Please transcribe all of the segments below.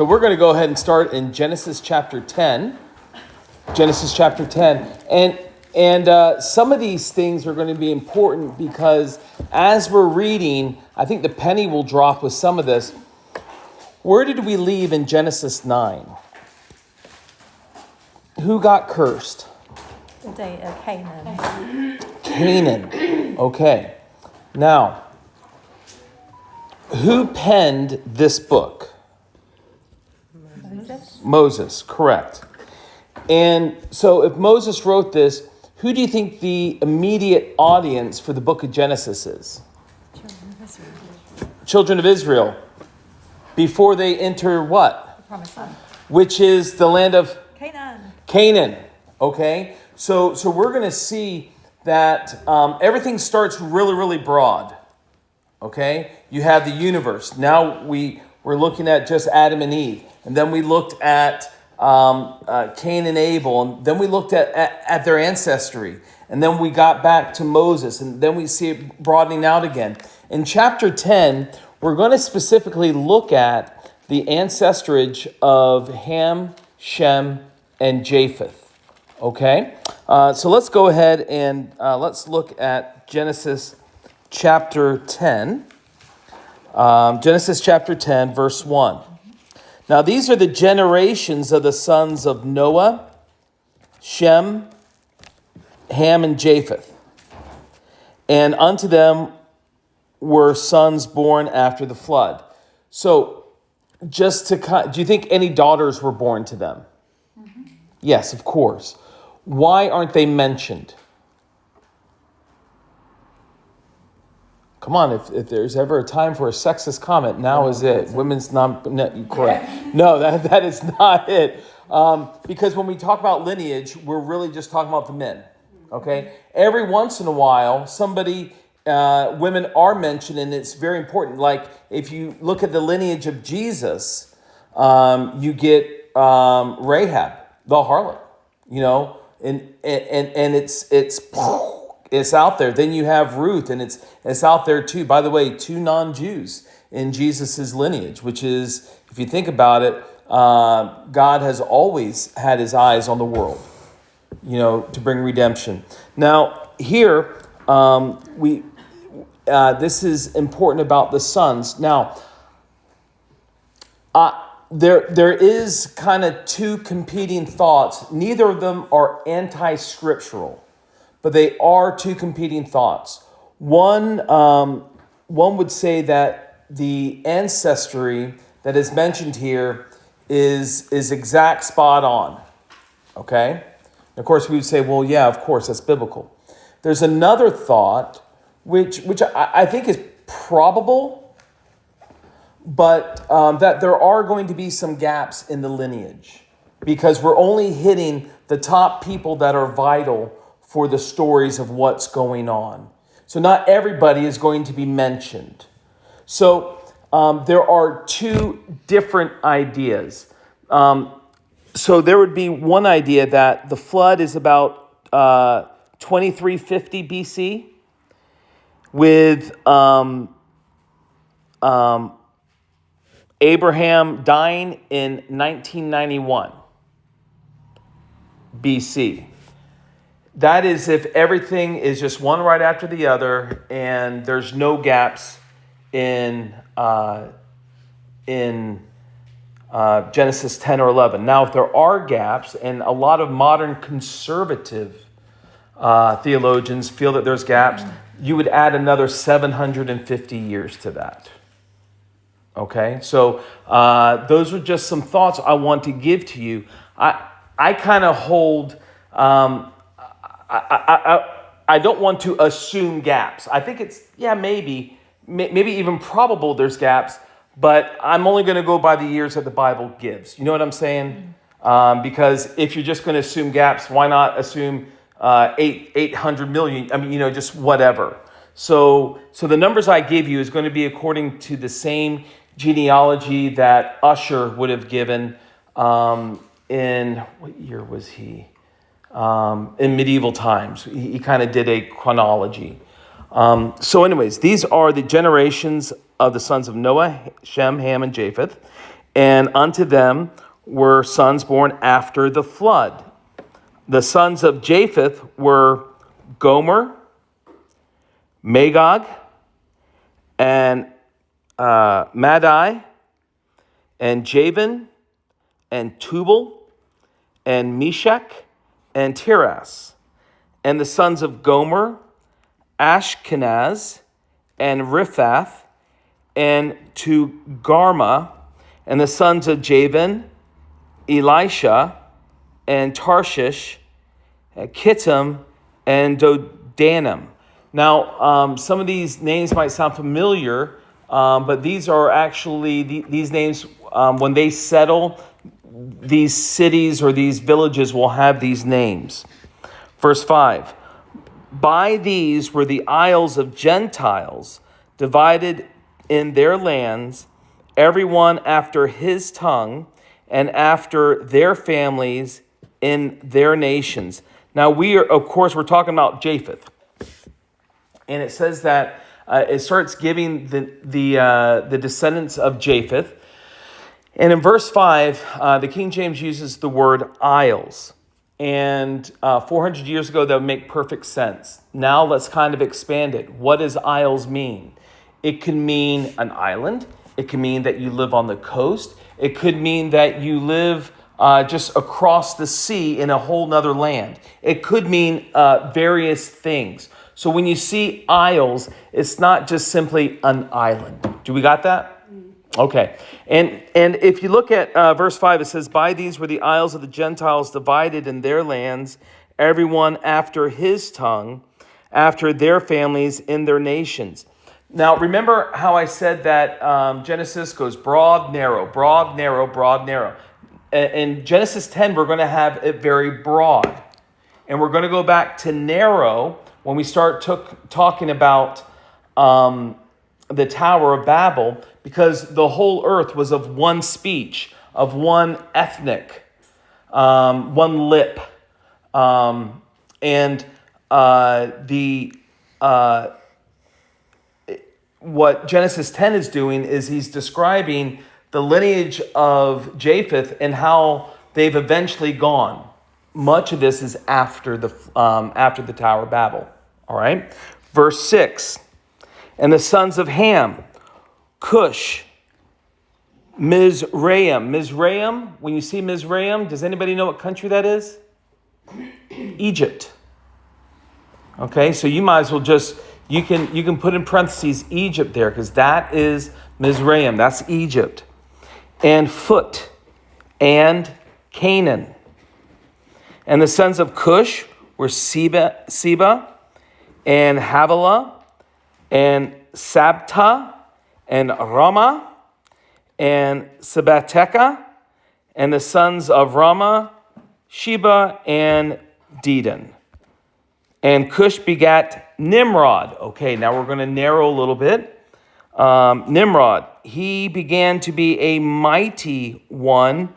So we're going to go ahead and start in Genesis chapter 10. Genesis chapter 10. And some of these things are going to be important because as we're reading, I think the penny will drop with some of this. Where did we leave in Genesis 9? Who got cursed? The day of Canaan. Canaan. Okay. Now, who penned this book? Moses, correct. And so if Moses wrote this, who do you think the immediate audience for the book of Genesis is? Children of Israel. Before they enter what? The promised land. Which is the land of Canaan. Okay? So we're going to see that everything starts really, really broad. Okay? You have the universe. Now we're looking at just Adam and Eve. And then we looked at Cain and Abel. And then we looked at their ancestry. And then we got back to Moses. And then we see it broadening out again. In chapter 10, we're going to specifically look at the ancestrage of Ham, Shem, and Japheth. Okay? So let's go ahead and let's look at Genesis chapter 10. Genesis chapter 10, verse 1. Now these are the generations of the sons of Noah, Shem, Ham, and Japheth. And unto them were sons born after the flood. So do you think any daughters were born to them? Mm-hmm. Yes, of course. Why aren't they mentioned? Come on, if there's ever a time for a sexist comment, now is it. Women's correct. No, that is not it. Because when we talk about lineage, we're really just talking about the men. Okay? Every once in a while, women are mentioned, and it's very important. Like if you look at the lineage of Jesus, you get Rahab, the harlot, and it's out there. Then you have Ruth, and it's out there too. By the way, 2 non-Jews in Jesus's lineage, which is, if you think about it, God has always had his eyes on the world, to bring redemption. Now here, this is important about the sons. Now, there is kind of 2 competing thoughts. Neither of them are anti-scriptural, but they are 2 competing thoughts. One would say that the ancestry that is mentioned here is exact spot on. Okay? And of course, we would say, well, yeah, of course, that's biblical. There's another thought, which I think is probable, but that there are going to be some gaps in the lineage because we're only hitting the top people that are vital for the stories of what's going on. So not everybody is going to be mentioned. So there are 2 different ideas. So there would be one idea that the flood is about 2350 BC with Abraham dying in 1991 BC. That is if everything is just one right after the other and there's no gaps in Genesis 10 or 11. Now, if there are gaps, and a lot of modern conservative theologians feel that there's gaps, you would add another 750 years to that. Okay, so those are just some thoughts I want to give to you. I kind of hold... I don't want to assume gaps. I think it's, maybe even probable there's gaps, but I'm only going to go by the years that the Bible gives. You know what I'm saying? Because if you're just going to assume gaps, why not assume 800 million? I mean, just whatever. So the numbers I give you is going to be according to the same genealogy that Usher would have given in, what year was he? In medieval times. He kind of did a chronology. So anyways, these are the generations of the sons of Noah, Shem, Ham, and Japheth. And unto them were sons born after the flood. The sons of Japheth were Gomer, Magog, and Madai, and Javan, and Tubal, and Meshach, and Tiras. And the sons of Gomer, Ashkenaz, and Riphath, and Togarmah. And the sons of Javan, Elisha, and Tarshish, Kittim, and Dodanim. Now, some of these names might sound familiar, but these are actually, these names, when they settle, these cities or these villages will have these names. Verse 5, by these were the isles of Gentiles divided in their lands, everyone after his tongue and after their families in their nations. Now we're talking about Japheth. And it says that it starts giving the descendants of Japheth. And in verse 5, the King James uses the word isles. And 400 years ago, that would make perfect sense. Now let's kind of expand it. What does isles mean? It can mean an island. It can mean that you live on the coast. It could mean that you live just across the sea in a whole nother land. It could mean various things. So when you see isles, it's not just simply an island. Do we got that? Okay. And if you look at verse 5, it says, by these were the isles of the Gentiles divided in their lands, everyone after his tongue, after their families in their nations. Now, remember how I said that Genesis goes broad, narrow, broad, narrow, broad, narrow. In Genesis 10, we're going to have it very broad. And we're going to go back to narrow when we start talking about the Tower of Babel, because the whole earth was of one speech, of one ethnic, one lip. What Genesis 10 is doing is he's describing the lineage of Japheth and how they've eventually gone. Much of this is after the Tower of Babel. All right. Verse 6. And the sons of Ham, Cush, Mizraim. Mizraim, when you see Mizraim, does anybody know what country that is? Egypt. Okay, so you might as well you can put in parentheses Egypt there, because that is Mizraim. That's Egypt. And Phut and Canaan. And the sons of Cush were Seba and Havilah and Sabta and Ramah and Sabateka. And the sons of Ramah, Sheba and Dedan. And Cush begat Nimrod. Okay, now we're going to narrow a little bit. Nimrod, he began to be a mighty one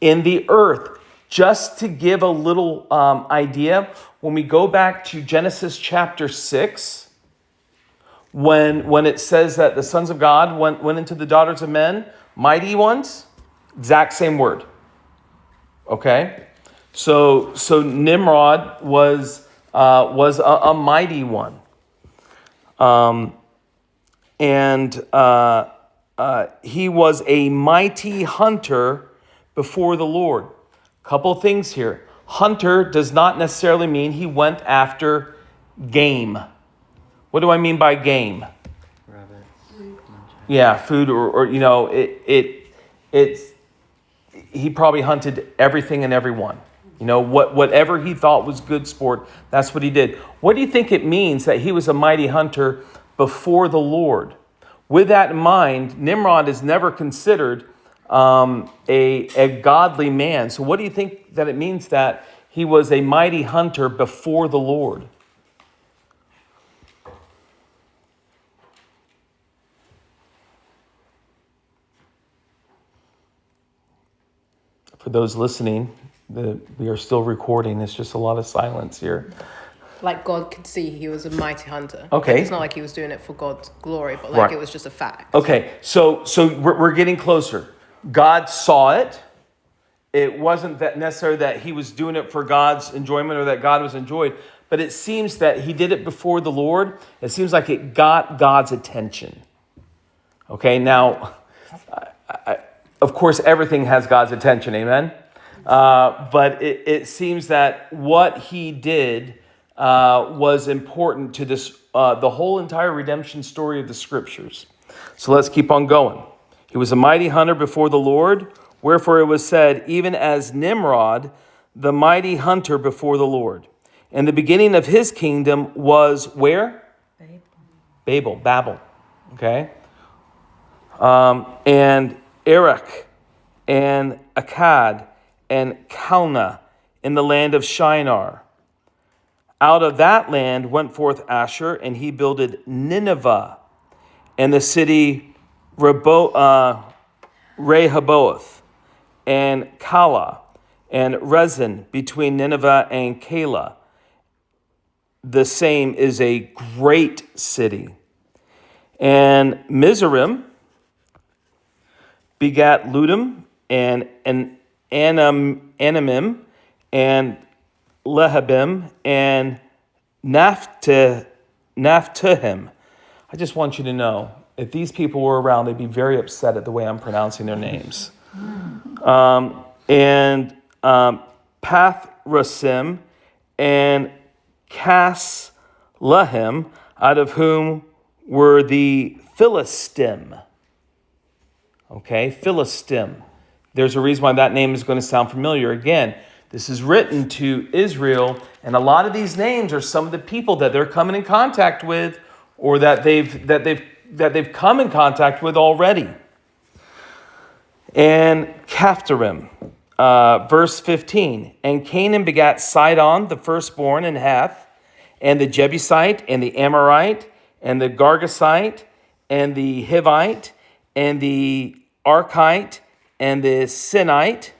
in the earth. Just to give a little idea, when we go back to Genesis chapter 6, when it says that the sons of God went into the daughters of men, mighty ones, exact same word. Okay? So Nimrod was a mighty one. He was a mighty hunter before the Lord. Couple things here. Hunter does not necessarily mean he went after game. What do I mean by game? Rabbits. Yeah, food or he probably hunted everything and everyone. Whatever he thought was good sport, that's what he did. What do you think it means that he was a mighty hunter before the Lord? With that in mind, Nimrod is never considered a godly man. So what do you think that it means that he was a mighty hunter before the Lord? For those listening, we are still recording. It's just a lot of silence here. Like God could see he was a mighty hunter. Okay. Like, it's not like he was doing it for God's glory, but like Right. It was just a fact. Okay, so we're getting closer. God saw it. It wasn't that necessarily that he was doing it for God's enjoyment or that God was enjoyed, but it seems that he did it before the Lord. It seems like it got God's attention. Okay, now, of course, everything has God's attention, amen? But it seems that what he did was important to this, the whole entire redemption story of the scriptures. So let's keep on going. He was a mighty hunter before the Lord, wherefore it was said, even as Nimrod, the mighty hunter before the Lord. And the beginning of his kingdom was where? Babel, okay? And Erech, and Akkad, and Calneh in the land of Shinar. Out of that land went forth Asher, and he builded Nineveh, and the city Rehoboth, and Calah, and Rezin between Nineveh and Calah. The same is a great city. And Mizraim begat Ludim, and Anamim, and Lehabim, and Naphtahim. I just want you to know, if these people were around, they'd be very upset at the way I'm pronouncing their names. Pathrasim, and Casluhim, out of whom were the Philistim. Okay, Philistim. There's a reason why that name is going to sound familiar. Again, this is written to Israel, and a lot of these names are some of the people that they're coming in contact with, or that they've come in contact with already. And Caphtorim, verse 15. And Canaan begat Sidon, the firstborn, and Heth, and the Jebusite, and the Amorite, and the Gargasite, and the Hivite, and the Archite, and the Sinite,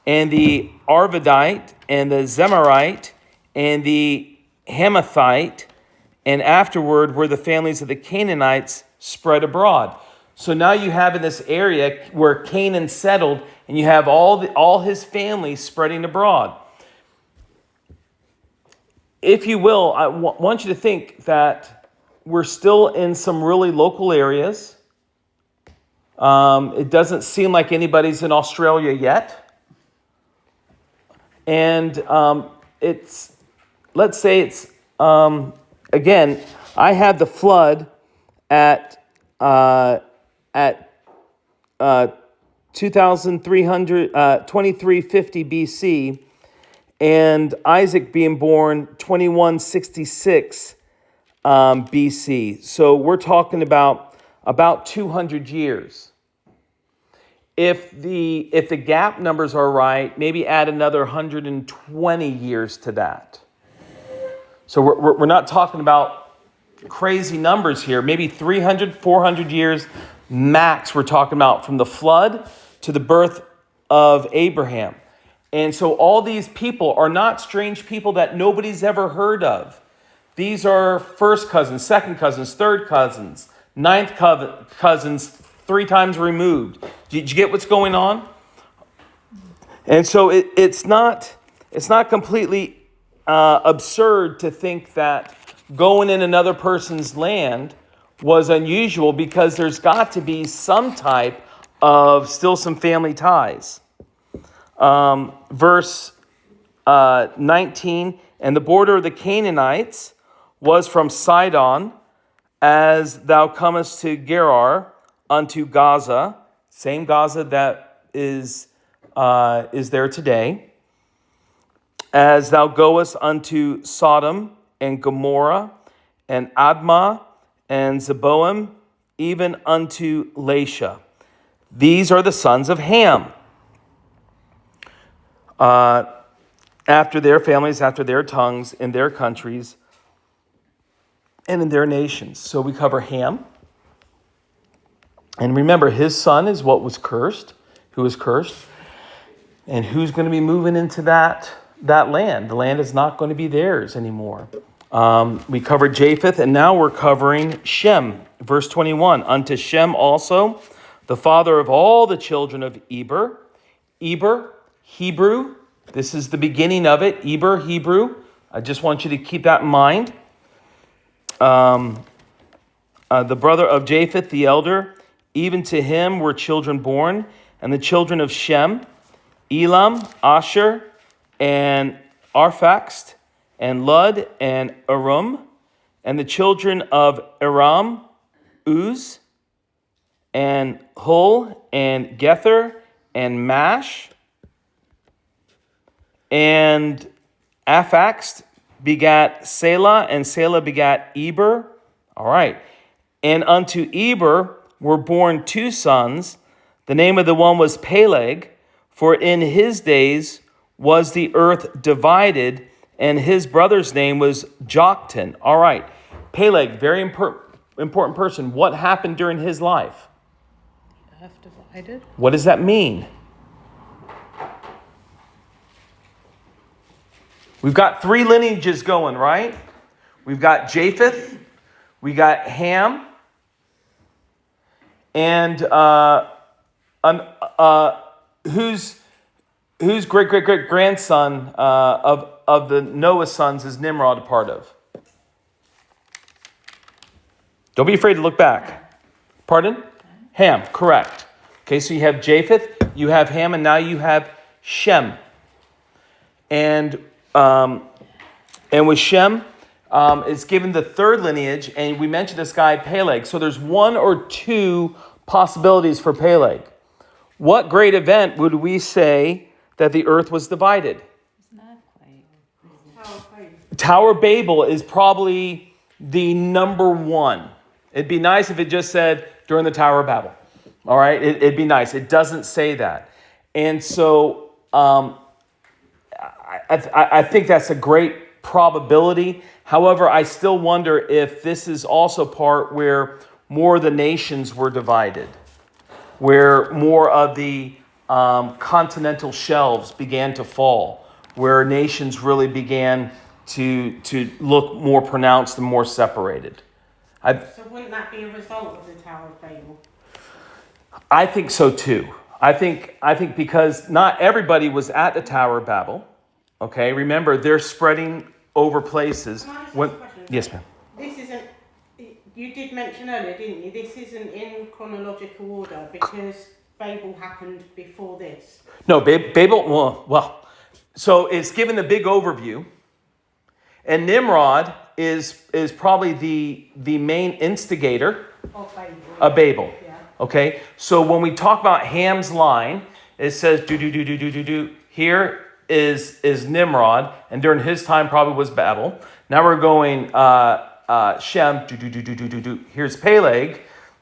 and the Arvadite, and the Zemarite, and the Hamathite, and afterward were the families of the Canaanites spread abroad. So now you have in this area where Canaan settled, and you have all his family spreading abroad. If you will, I want you to think that we're still in some really local areas. It doesn't seem like anybody's in Australia yet. And let's say it's, again, I had the flood at 2350 BC, and Isaac being born 2166 BC. So we're talking about 200 years. If the gap numbers are right, maybe add another 120 years to that. So we're not talking about crazy numbers here. Maybe 300, 400 years max we're talking about from the flood to the birth of Abraham. And so all these people are not strange people that nobody's ever heard of. These are first cousins, second cousins, third cousins, ninth cousins, 3 times removed. Did you get what's going on? And so it's not completely absurd to think that going in another person's land was unusual, because there's got to be some type of still some family ties. Verse 19, and the border of the Canaanites was from Sidon, as thou comest to Gerar, unto Gaza, same Gaza that is there today, as thou goest unto Sodom and Gomorrah and Admah and Zeboim, even unto Lasha. These are the sons of Ham, after their families, after their tongues, in their countries, and in their nations. So we cover Ham. And remember, his son is what was cursed, who was cursed. And who's going to be moving into that land? The land is not going to be theirs anymore. We covered Japheth, and now we're covering Shem. Verse 21, unto Shem also the father of all the children of Eber. Eber, Hebrew. This is the beginning of it. Eber, Hebrew. I just want you to keep that in mind. The brother of Japheth, the elder. Even to him were children born. And the children of Shem, Elam, Asher, and Arphaxad, and Lud, and Aram. And the children of Aram, Uz, and Hul, and Gether, and Mash. And Aphaxad begat Selah, and Selah begat Eber. All right. And unto Eber were born two sons. The name of the one was Peleg, for in his days was the earth divided, and his brother's name was Joktan. All right. Peleg, very important person. What happened during his life? Earth divided. What does that mean? We've got three lineages going, right? We've got Japheth, we got Ham, and whose great grandson of the Noah's sons is Nimrod a part of? Don't be afraid to look back. Pardon? Ham, correct. Okay, so you have Japheth, you have Ham, and now you have Shem. And with Shem, it's given the third lineage, and we mentioned this guy Peleg. So there's one or two possibilities for Peleg. What great event would we say that the earth was divided? Tower of Babel is probably the number one. It'd be nice if it just said during the Tower of Babel. All right, it'd be nice. It doesn't say that. And so I think that's a great probability. However, I still wonder if this is also part where more of the nations were divided, where more of the continental shelves began to fall, where nations really began to look more pronounced and more separated. So wouldn't that be a result of the Tower of Babel? I think so too. I think because not everybody was at the Tower of Babel. Okay, remember they're spreading over places. Can I ask When, you a question? yes, ma'am. This isn't. You did mention earlier, didn't you? This isn't in chronological order because Babel happened before this. No, Babel. Well, so it's given the big overview, and Nimrod is probably the main instigator of Babel. Yeah. Okay, so when we talk about Ham's line, it says do. Here is Nimrod, and during his time probably was Babel. Now we're going Shem do. Here's Peleg,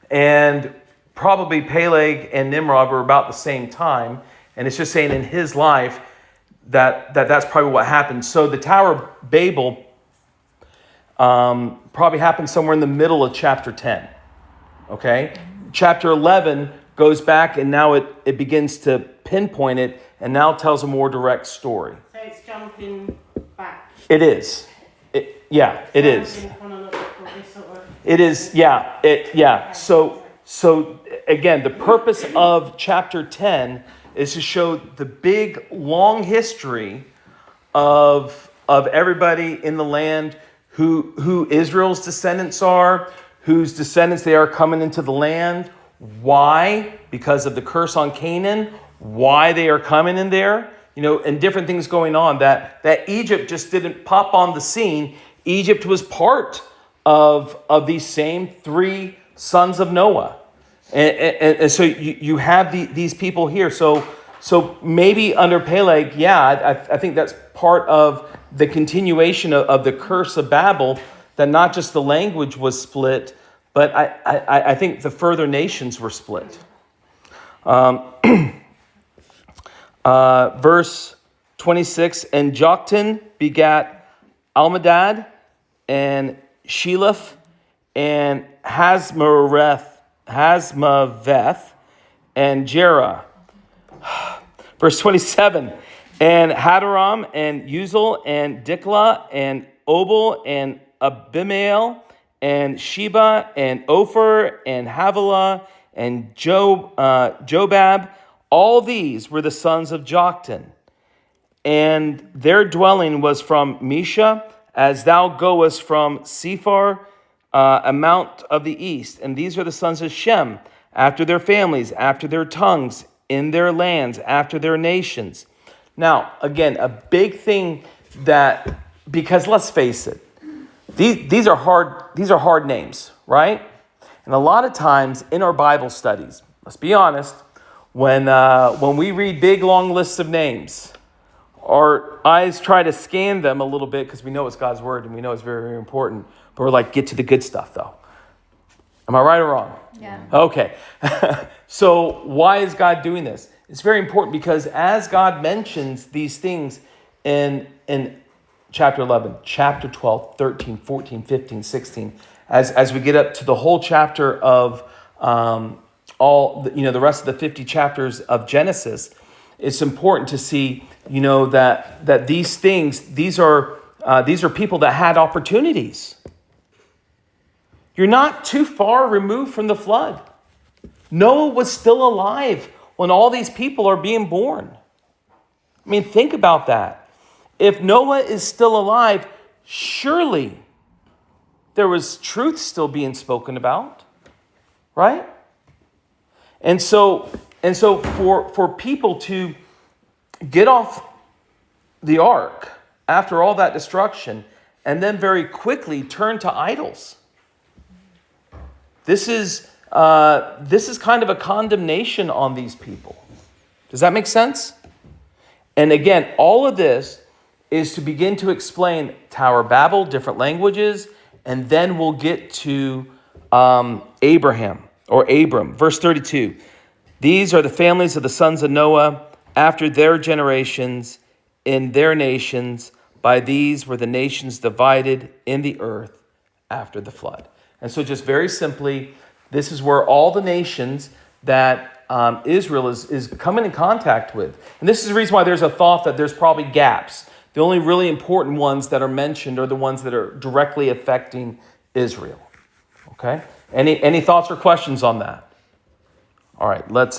and probably Peleg and Nimrod were about the same time, and it's just saying in his life that's probably what happened. So the Tower of Babel probably happened somewhere in the middle of chapter 10. Okay, chapter 11 goes back, and now it begins to pinpoint it, and now tells a more direct story. So it's jumping back. It is. It is. In chronological, this sort of. It is. Yeah. So again, the purpose of chapter 10 is to show the big, long history of everybody in the land, who Israel's descendants are, whose descendants they are coming into the land. Why? Because of the curse on Canaan. Why they are coming in there, and different things going on. That Egypt just didn't pop on the scene. Egypt was part of these same three sons of Noah, and so you have these people here. So maybe under Peleg, I think that's part of the continuation of the curse of Babel. That not just the language was split, but I think the further nations were split. Verse 26, and Joktan begat Almadad, and Sheleph, and Hazmaveth, and Jerah. Verse 27, and Hadaram, and Uzal, and Diklah, and Obal, and Abimael, and Sheba, and Ophir, and Havilah, and Jobab. All these were the sons of Joktan. And their dwelling was from Mesha, as thou goest from Sephar, a mount of the east. And these are the sons of Shem, after their families, after their tongues, in their lands, after their nations. Now, again, a big thing that, because let's face it, these are hard names, right? And a lot of times in our Bible studies, let's be honest, when we read big long lists of names, our eyes try to scan them a little bit because we know it's God's word and we know it's very, very important. But we're like, get to the good stuff though. Am I right or wrong? Yeah. Okay. So why is God doing this? It's very important because as God mentions these things in chapter 11, chapter 12, 13, 14, 15, 16, as we get up to the whole chapter of the rest of the 50 chapters of Genesis, it's important to see, that these things, these are people that had opportunities. You're not too far removed from the flood. Noah was still alive when all these people are being born. I mean, think about that. If Noah is still alive, surely there was truth still being spoken about, right? And so for people to get off the ark after all that destruction and then very quickly turn to idols, this is kind of a condemnation on these people. Does that make sense? And again, all of this is to begin to explain Tower of Babel, different languages, and then we'll get to Abram. Verse 32. These are the families of the sons of Noah after their generations in their nations. By these were the nations divided in the earth after the flood. And so just very simply, this is where all the nations that Israel is coming in contact with. And this is the reason why there's a thought that there's probably gaps. The only really important ones that are mentioned are the ones that are directly affecting Israel. Okay? Any thoughts or questions on that? All right, let's